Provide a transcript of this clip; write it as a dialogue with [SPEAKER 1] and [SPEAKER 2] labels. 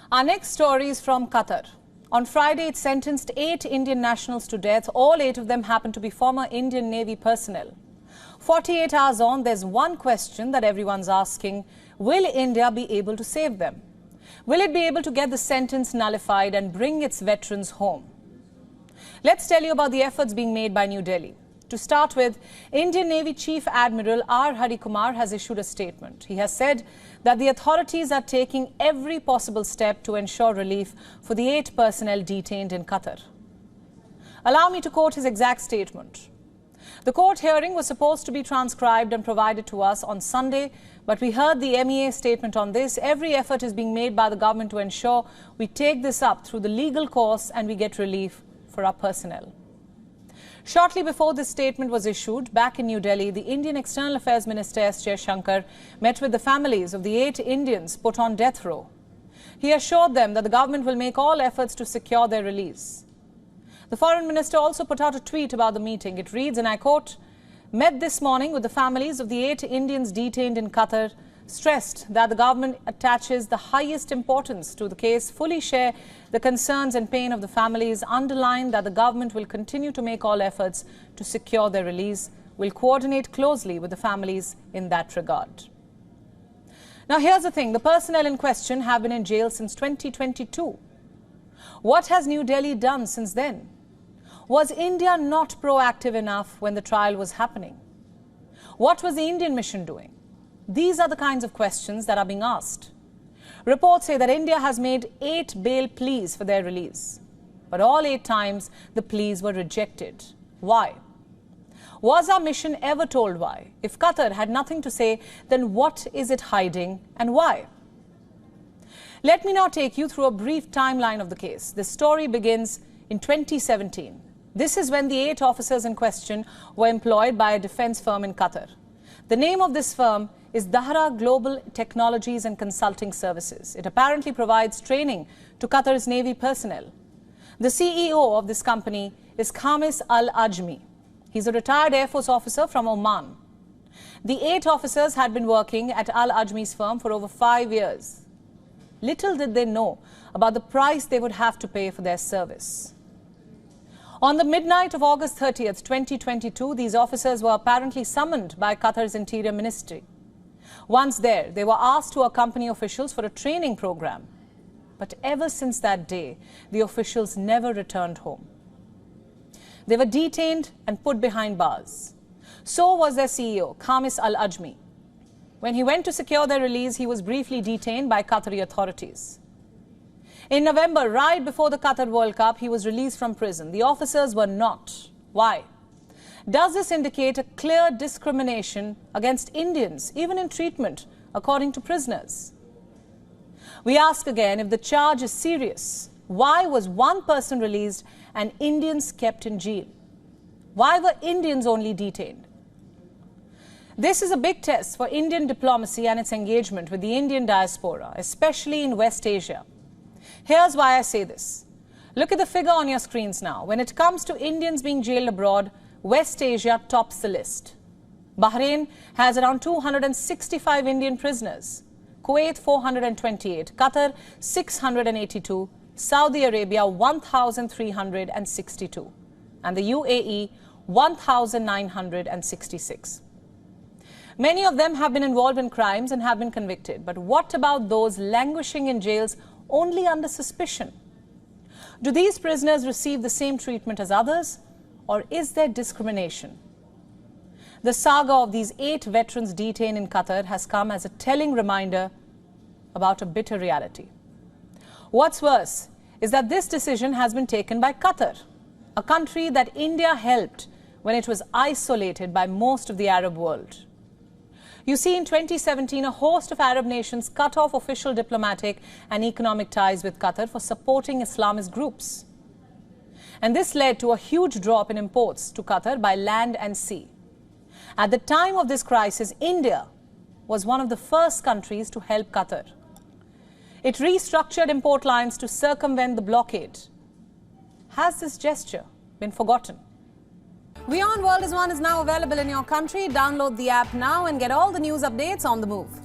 [SPEAKER 1] Our next story is from Qatar. On Friday, it sentenced 8 Indian nationals to death. All 8 of them happen to be former Indian Navy personnel. 48 hours on, there's one question that everyone's asking. Will India be able to save them? Will it be able to get the sentence nullified and bring its veterans home? Let's tell you about the efforts being made by New Delhi. To start with, Indian Navy Chief Admiral R. Hari Kumar has issued a statement. He has said that the authorities are taking every possible step to ensure relief for the 8 personnel detained in Qatar. Allow me to quote his exact statement. The court hearing was supposed to be transcribed and provided to us on Sunday, but we heard the MEA statement on this. Every effort is being made by the government to ensure we take this up through the legal course and we get relief for our personnel. Shortly before this statement was issued, back in New Delhi, the Indian External Affairs Minister S. Jaishankar met with the families of the 8 Indians put on death row. He assured them that the government will make all efforts to secure their release. The Foreign Minister also put out a tweet about the meeting. It reads, and I quote, "Met this morning with the families of the 8 Indians detained in Qatar, stressed that the government attaches the highest importance to the case, fully share the concerns and pain of the families, underline that the government will continue to make all efforts to secure their release, will coordinate closely with the families in that regard." Now here's the thing, the personnel in question have been in jail since 2022. What has New Delhi done since then? Was India not proactive enough when the trial was happening? What was the Indian mission doing? These are the kinds of questions that are being asked. Reports say that India has made 8 bail pleas for their release. But all 8 times, the pleas were rejected. Why? Was our mission ever told why? If Qatar had nothing to say, then what is it hiding and why? Let me now take you through a brief timeline of the case. This story begins in 2017. This is when the 8 officers in question were employed by a defense firm in Qatar. The name of this firm is Dahra Global Technologies and Consulting Services. It apparently provides training to Qatar's Navy personnel. The CEO of this company is Khamis Al-Ajmi. He's a retired Air Force officer from Oman. The 8 officers had been working at Al-Ajmi's firm for over 5 years. Little did they know about the price they would have to pay for their service. On the midnight of August 30th, 2022, these officers were apparently summoned by Qatar's Interior Ministry. Once there, they were asked to accompany officials for a training program. But ever since that day, the officials never returned home. They were detained and put behind bars. So was their CEO, Khamis Al-Ajmi. When he went to secure their release, he was briefly detained by Qatari authorities. In November, right before the Qatar World Cup, he was released from prison. The officers were not. Why? Does this indicate a clear discrimination against Indians, even in treatment, according to prisoners? We ask again, if the charge is serious, why was one person released and Indians kept in jail? Why were Indians only detained? This is a big test for Indian diplomacy and its engagement with the Indian diaspora, especially in West Asia. Here's why I say this. Look at the figure on your screens now. When it comes to Indians being jailed abroad, West Asia tops the list. Bahrain has around 265 Indian prisoners, Kuwait 428, Qatar 682, Saudi Arabia 1,362, and the UAE 1,966. Many of them have been involved in crimes and have been convicted. But what about those languishing in jails only under suspicion? Do these prisoners receive the same treatment as others, or is there discrimination? The saga of these 8 veterans detained in Qatar has come as a telling reminder about a bitter reality. What's worse is that this decision has been taken by Qatar, a country that India helped when it was isolated by most of the Arab world. You see, in 2017, a host of Arab nations cut off official diplomatic and economic ties with Qatar for supporting Islamist groups. And this led to a huge drop in imports to Qatar by land and sea. At the time of this crisis, India was one of the first countries to help Qatar. It restructured import lines to circumvent the blockade. Has this gesture been forgotten? WION World is now available in your country. Download the app now and get all the news updates on the move.